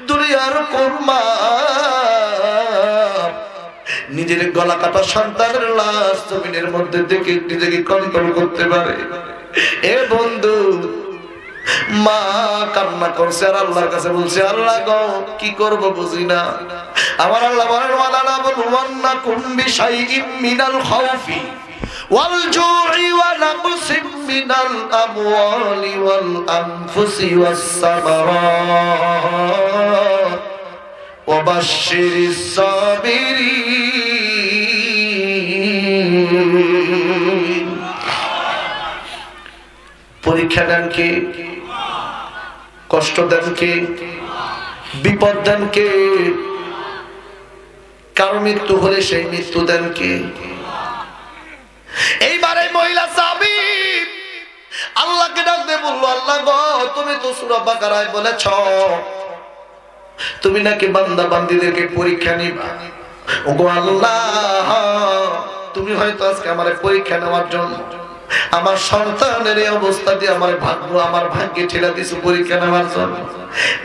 দুনিয়ার কুরমা নিজের গলা কাটা সন্তানের লাশ জমিনের মধ্যে দেখে নিজেকে কন্ট্রোল করতে পারে। এ বন্ধু, মা কান্না করছে আর আল্লাহর কাছে বলছে, আল্লাহ গো কি করব বুঝি না। আমার আল্লাহ বলেন, ওয়ালা বুলওয়ান্নাকুম বিশাইইম মিনাল খাউফি ওয়াল জু'i ওয়া নাকসিম মিনাল আমওয়ালি ওয়াল আনফুসি ওয়াস সামারাত ওয়া বাশশিরিস সাবিরিন। পরীক্ষা দেন কে? কষ্ট দেন কে? বিপদ দেন কে? কারো মৃত্যু হলে সেই মৃত্যু দেন কে? এইবারে মহিলা সাহাবী আল্লাহকে ডাক দিয়ে বললো, আল্লাহ গো তুমি তো সূরা বাকারায় বলেছ তুমি নাকি বান্দা বান্দীদেরকে পরীক্ষা নিবা। ওগো আল্লাহ, তুমি হয়তো আজকে আমারে পরীক্ষা নেওয়ার জন্য আমার সন্তানের এই অবস্থা দিয়ে আমার ভাগ্যে ঠেলা দিয়েছে পরীক্ষা নেওয়ার জন্য।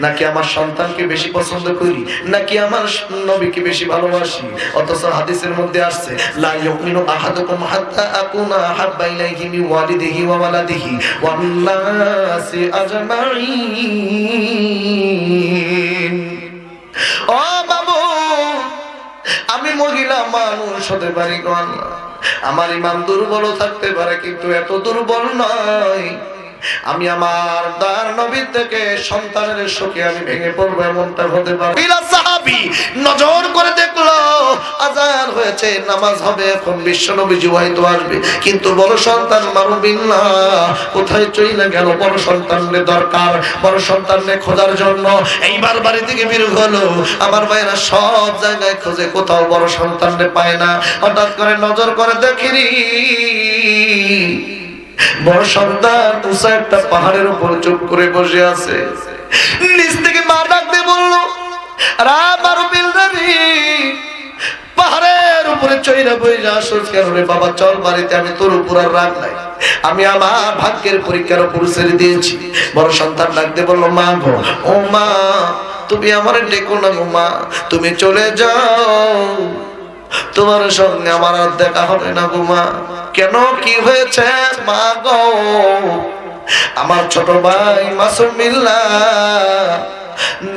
নাকি আমার সন্তানকে বেশি পছন্দ করি, নাকি আমার নবীকে বেশি ভালোবাসি। অথচ হাদিসের মধ্যে আসছে, লা ইউমিনু আহাদুকুম হাত্তা আকুনা আহাব্বা ইলাইহি মিন ওয়ালিদিহি ওয়া ওয়ালাদিহি ওয়ান নাসি আজমাইন। ও বাবু, আমি মহিলা মানুষ হতে পারি গো আল্লাহ, আমার ইমান দুর্বল থাকতে পারে, কিন্তু এত দুর্বল নয় আমি আমার দয়ার নবী থেকে সন্তানের শোকে আমি ভেঙে পড়বো, এমনটা হতে পারে। সাহাবী নজর করে দেখলো আজান হয়েছে, নামাজ হবে, এখন বিশ্ব নবীজি হয়তো আসবে, কিন্তু বড় সন্তান মারুবিল্লাহ কোথায় চলে গেল? বড় সন্তানের দরকার, বড় সন্তানের খোঁজার জন্য এইবার বাড়ি থেকে বের হলো। আমার ভাইয়েরা সব জায়গায় খোঁজে, কোথাও বড় সন্তানরে পায় না। হঠাৎ করে নজর করে দেখিনি বড় সন্তান উঁচা একটা পাহাড়ের উপর চুপ করে বসে আছে। নিচ থেকে মা ডাক দিয়ে বললো, পাহাড়ের উপরে চইরা বইরা আসছ কেন রে বাবা? চল বাড়িতে, আমি তোর উপর আর রাগ নাই, আমি আমার ভাগ্যের পরীক্ষার উপর ছেড়ে দিয়েছি। বড় সন্তান ডাক দিয়ে বললো, মা গো, ও মা তুমি আমার ডেকো না গো মা, তুমি চলে যাও, তোমার সঙ্গে আমার আর দেখা হবে না গো মা। কেন, কি হয়েছে মা গো? আমার ছোট ভাই মাসুম মিল্লাহ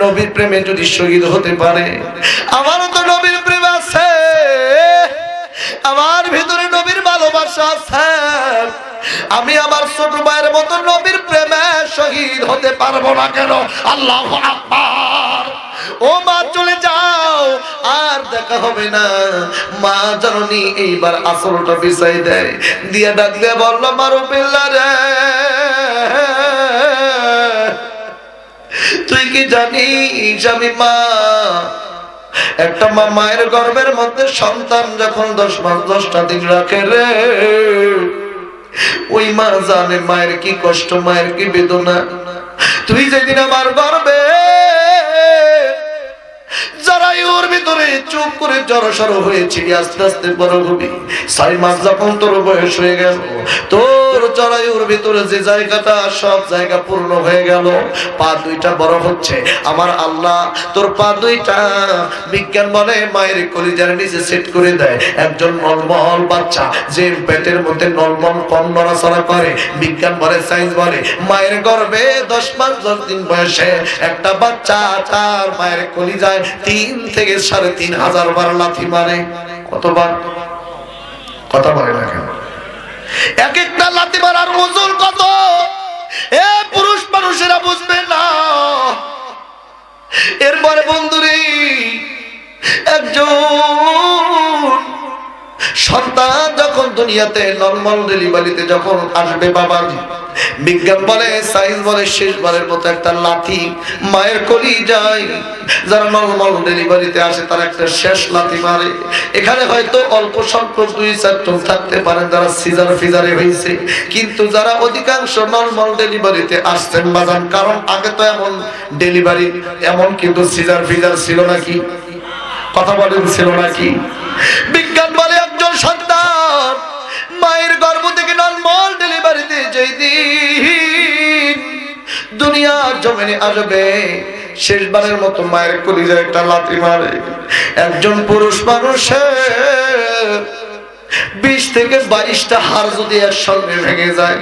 নবীর প্রেমে যদি শহীদ হতে পারে, আমারও তো নবীর প্রেম আছে, আমার ভিতরে নবীর ভালোবাসা আছে, আমি আমার ছোট ভাইয়ের মতো নবীর প্রেমে শহীদ হতে পারবো না কেন? আল্লাহু আকবার। ও মা চলে যাও, আর দেখা হবে না। মা জননী এইবার আসলটা বিছাই দেয়, দিয়া ডাক দিয়ে বলল, মারুবিল্লাহ রে, তুই কি জানিস আমি মা? একটা মা মায়ের গর্ভের মধ্যে সন্তান যখন 10 মাস 10টা দিন রাখে রে, ওই মা জানে মায়ের কি কষ্ট, মায়ের কি বেদনা। তুই যেদিন আমার গর্ভে জরায়ুর ভিতরে চুপ করে জড়সড় হয়েছিলি, আস্তে আস্তে বড় হবি, 6 মাস যখন তোর বয়স হয়ে গেল, তোর জরায়ুর ভিতরে যে জায়গাটা, সব জায়গা পূর্ণ হয়ে গেল, পা দুইটা বড় হচ্ছে। আমার আল্লাহ তোর পা দুইটা বিজ্ঞান বলে মায়ের কলিজার নিচে সেট করে দেয়। একজন নরমাল বাচ্চা যে পেটের মধ্যে নরমাল কম নড়াচড়া করে, বিজ্ঞান বলে, সায়েন্স বলে, মায়ের গর্ভে 10 মাস 10 দিন বয়সে একটা বাচ্চা তার মায়ের কলিজায় 3 থেকে 3,500 বার লাথি মারে। কতবার? কথা বলে না কেন? এক একটা লাথি মারার ওজন কত? এ পুরুষ মানুষেরা বুঝবে না। এরপরে বন্ধুরে, একজন সন্তান যখন দুনিয়াতে নরমাল ডেলিভারিতে যখন আসবে বাবাজি, বিজ্ঞান বলে, সায়েন্স বলে, শেষবারের মতো একটা লাথি মায়ের কলিজায়, যারা নরমাল ডেলিভারিতে আসে তারা একটা শেষ লাথি মারে। এখানে হয়তো অল্প সংখ্যক 2-4 জন থাকতে পারেন যারা সিজার ফিজারে হয়েছে, কিন্তু যারা অধিকাংশ নরমাল ডেলিভারিতে আসছেন বাজান, কারণ আগে তো এমন ডেলিভারি, এমন কিন্তু সিজার ফিজার ছিল নাকি? কথা বলেন, ছিল নাকি? বিজ্ঞান বলে একজন সন্তান মায়ের গর্ভ থেকে নরমাল ডেলিভারিতে যেই দিন দুনিয়ার জমিনে আসবে, শেষবারের মতো মায়ের কলিজায় একটা লাথি মারে। একজন পুরুষ মানুষের 20 থেকে 22টা হাড় যদি একসঙ্গে ভেঙে যায়,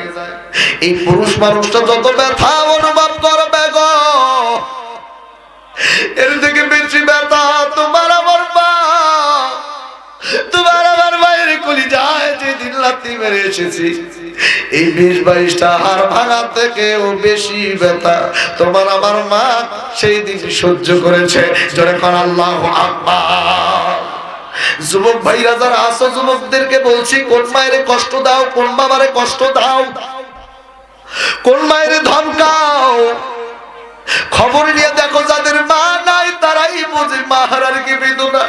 এই পুরুষ মানুষটা যত ব্যথা অনুভব করবে গো, এর থেকে বেশি ব্যথা তোমার আমার মা, তোমার আমার মায়ের কলিজায় যেদিন লাথি মেরে এসেছি, এই 20-22টা হাড় ভাঙা থেকেও বেশি ব্যথা তোমার আমার মা সেই দিন সহ্য করেছে। জোরে কোন আল্লাহু আকবার। যুবক ভাইরা যারা আছো, যুবকদেরকে বলছি, কোন মায়ের কষ্ট দাও, কোন বাবারে কষ্ট দাও, কোন মায়ের ধমকাও, খবর নিয়ে দেখো যাদের মা নাই তারাই বোঝে মা হারার কি বেদনা,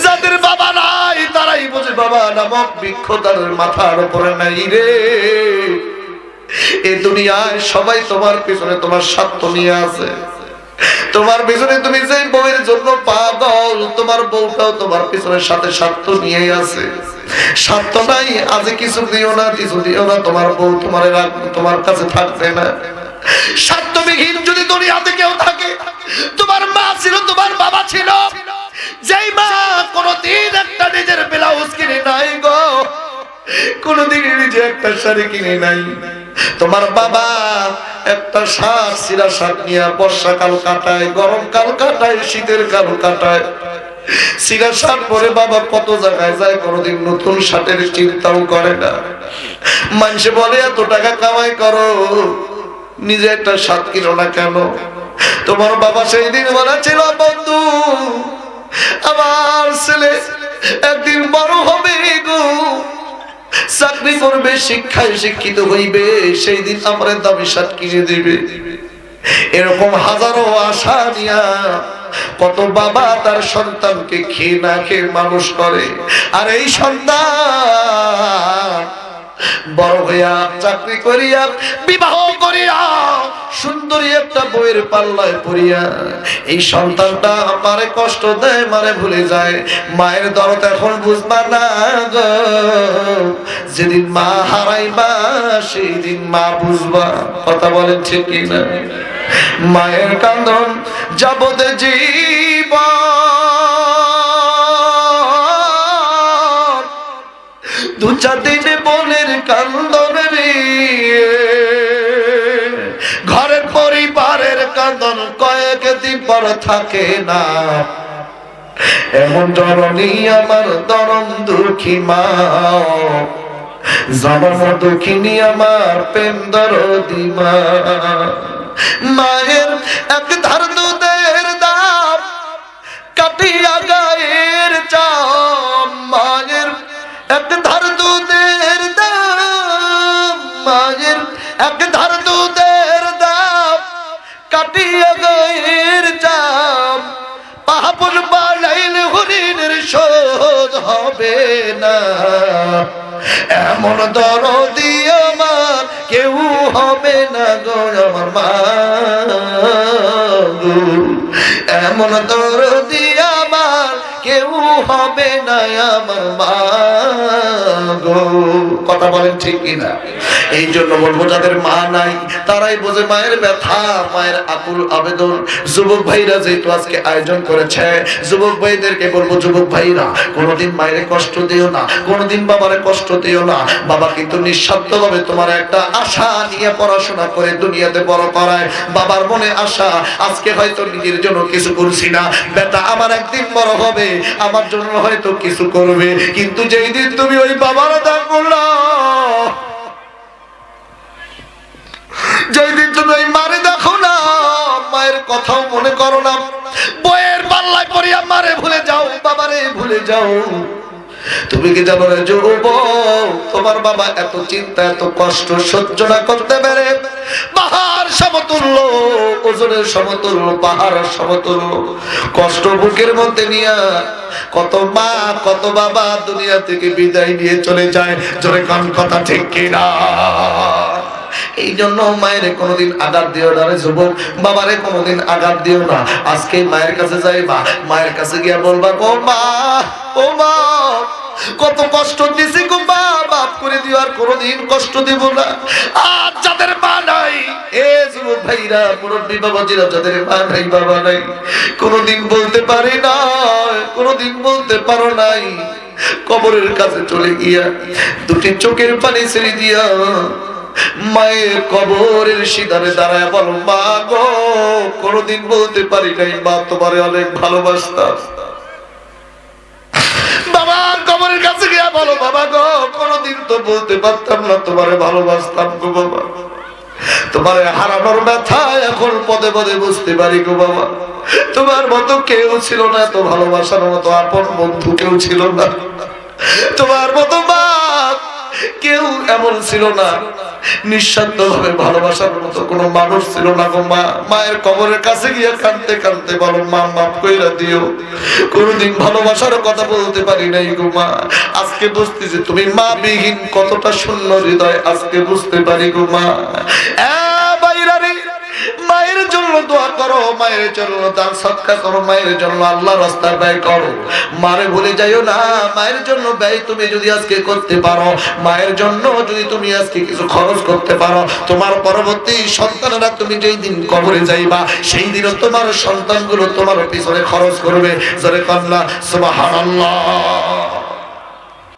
যাদের বাবা নাই তারাই বোঝে বাবা নামক বৃক্ষ তাদের মাথার উপরে নাই রে। এই দুনিয়ায় সবাই তোমার পিছনে তোমার স্বার্থ নিয়ে আছে, তোমার পিছনে তুমি যে বউয়ের জন্য পাগল, তোমার বউটাও তোমার পিছনের সাথে স্বার্থ নিয়ে আছে। স্বার্থ নাই আজ কিছু দিও না, কিছু দিও না, তোমার বউ তোমার কাছে থাকবে না। স্বার্থবিহীন যদি দুনিয়াতে কেউ থাকে, তোমার মা ছিল, তোমার বাবা ছিল, যেই মা কোনদিন একটা নিজের ব্লাউজ কিনে নাই গো, কোনদিন নিজে একটা শাড়ি কিনে নাই। তোমার বাবা একটা শার্ট, সিরা শার্ট নিয়ে বর্ষাকাল কাটায়, গরমকাল কাটায়, শীতের কাল কাটায়। সিরা শার্ট পরে বাবা কত জায়গায় যায়, কোনদিন নতুন শার্টের চিন্তাও করে না। মানুষে বলে এত টাকা কামাই করো, নিজে একটা শার্ট কিনো না কেন? তোমার বাবা সেই দিন বলেছিল, বন্ধু আমার ছেলে একদিন বড় হবে গো, চাকরি করবে, শিক্ষায় শিক্ষিত হইবে, সেই দিন আমার দামি শার্ট কিনে দিবে। এরকম হাজারো আশা নিয়া কত বাবা তার সন্তানকে খেয়ে না খেয়ে মানুষ করে। আর এই সন্তান বড় হইয়া চাকরি করিয়া বিবাহ করিয়া সুন্দরী একটা বইয়ের পাল্লায় পড়িয়া এই সন্তানটা আমারে কষ্ট দেয়, মারে ভুলে যায়। মায়ের দরদ এখন বুঝবা না গো, যেদিন মা হারাইবা সেই দিন মা বুঝবা। কথা বলেন ঠিক কিনা? মায়ের কান্দন যাবতে জীবন, 2-4 দিন বোনের কান্দন রে, ঘরের পরিবারের কান্দন কয়েকদিন পর থাকে না। এমন জননী আমার দরম দুঃখী মা, জনম দুঃখিনী আমার প্রেম দরদি মা। মায়ের এক ধার দুধের দাম কাটিয়া গায়ের চাম, মায়ের এক ধার দুধের দাম, মায়ের এক ধার দুধের দাম কাটিয়া গায়ের চাম। পাহাপুর বানাইলে হরিণের শোধ হবে না, এমন দরদি আমার কেউ হবে না গো আমার মা গো, এমন দরদি আমার কেউ হবে না আমার মা গো। কথা বলেন ঠিক কিনা? এই জন্য বলবো যাদের মা নাই তারাই বোঝে মায়ের ব্যথা, মায়ের আকুল আবেদন। যুবক ভাইরা যেহেতু আজকে আয়োজন করেছে, যুবক ভাইদেরকে বলবো, যুবক ভাইরা কোনোদিন মায়ের কষ্ট দিও না, কোনোদিন বাবারে কষ্ট দিও না। বাবা কিন্তু নিঃস্বার্থভাবে তোমার একটা আশা নিয়ে পড়াশোনা করে দুনিয়াতে বড় করায়। বাবার মনে আশা, আজকে হয়তো নিজের জন্য কিছু করছি না, বেটা আমার একদিন বড় হবে, আমার জন্য হয়তো কিছু করবে। কিন্তু যেই দিন তুমি ওই বাবার দেখো না, যেই দিন তুমি ওই মারে দেখো না, মায়ের কথাও মনে করো না, বইয়ের পাল্লায় পড়িয়া মারে ভুলে যাও, বাবারে ভুলে যাও। তুমি কি জানো রে যুবক, তোমার বাবা এত চিন্তা এত কষ্ট সহ্য না করতে পারে। পাহাড় সমতুল্য, ওজনের সমতুল্য, পাহাড় সমতুল্য কষ্ট বুকের মধ্যে নিয়ে কত মা কত বাবা দুনিয়া থেকে বিদায় নিয়ে চলে যায়। জোরে কান কথা ঠিক কিনা? এই জন্য মায়ের কোনোদিন আঘাত দিও না রে যুবক, বাবারে কোনোদিন আঘাত দিও না। আজকে মায়ের কাছে যাইবা, মায়ের কাছে গিয়া বলবা, ও মা, ও মা, কত কষ্ট দিছি গো মা, মাফ করে দিও, আর কোনোদিন কষ্ট দেব না। আর যাদের মা নাই, এ যুবক ভাইরা, মুরব্বী বাবাজিরা, যাদের মা নাই বাবা নাই, কোনোদিন বলতে পারি না, কোনোদিন বলতে পারো নাই, কবরের কাছে চলে গিয়া দুটি চোখের পানি ছেড়ে দিয়া মায়ের কবরের সিধারে দাঁড়ায় বলো, মা গো, কোনোদিন বলতে পারি নাই মা তোমারে অনেক ভালোবাসতাম। বাবা কবরের কাছে গিয়া বলো, বাবা গো, কোনোদিন তো বলতে পারতাম না তোমারে ভালোবাসতাম গো বাবা, তোমারে হারানোর ব্যথা এখন পদে পদে বুঝতে পারি গো বাবা। তোমার মতো কেউ ছিল না, এত ভালোবাসার মতো আপন বন্ধু কেউ ছিল না, তোমার মতো মা কেউ এমন ছিল না, নিঃস্বার্থ ভাবে ভালোবাসার মতো কোনো মানুষ ছিল না গো মা। মায়ের কবরের কাছে গিয়ে কাঁদতে কাঁদতে বলো, মা মাফ কইরা দিও, কোনদিন ভালোবাসার কথা বলতে পারি নাই গো মা। আজকে বুঝতেছি তুমি মা বিহীন কতটা শূন্য হৃদয়, আজকে বুঝতে পারি গো মা। মায়ের জন্য দোয়া করো, মায়ের জন্য দান সদকা করো, মায়ের জন্য আল্লাহর রাস্তায় ব্যয় করো, মারে ভুলে যাইও না। মায়ের জন্য ব্যয় তুমি যদি আজকে করতে পারো, মায়ের জন্য যদি তুমি আজকে কিছু খরচ করতে পারো, তোমার পরবর্তী সন্তানেরা তুমি যেই দিন কবরে যাইবা, সেই দিনও তোমার সন্তানগুলো তোমার পিছনে খরচ করবে। জোরে কন্যা সুবহানাল্লাহ।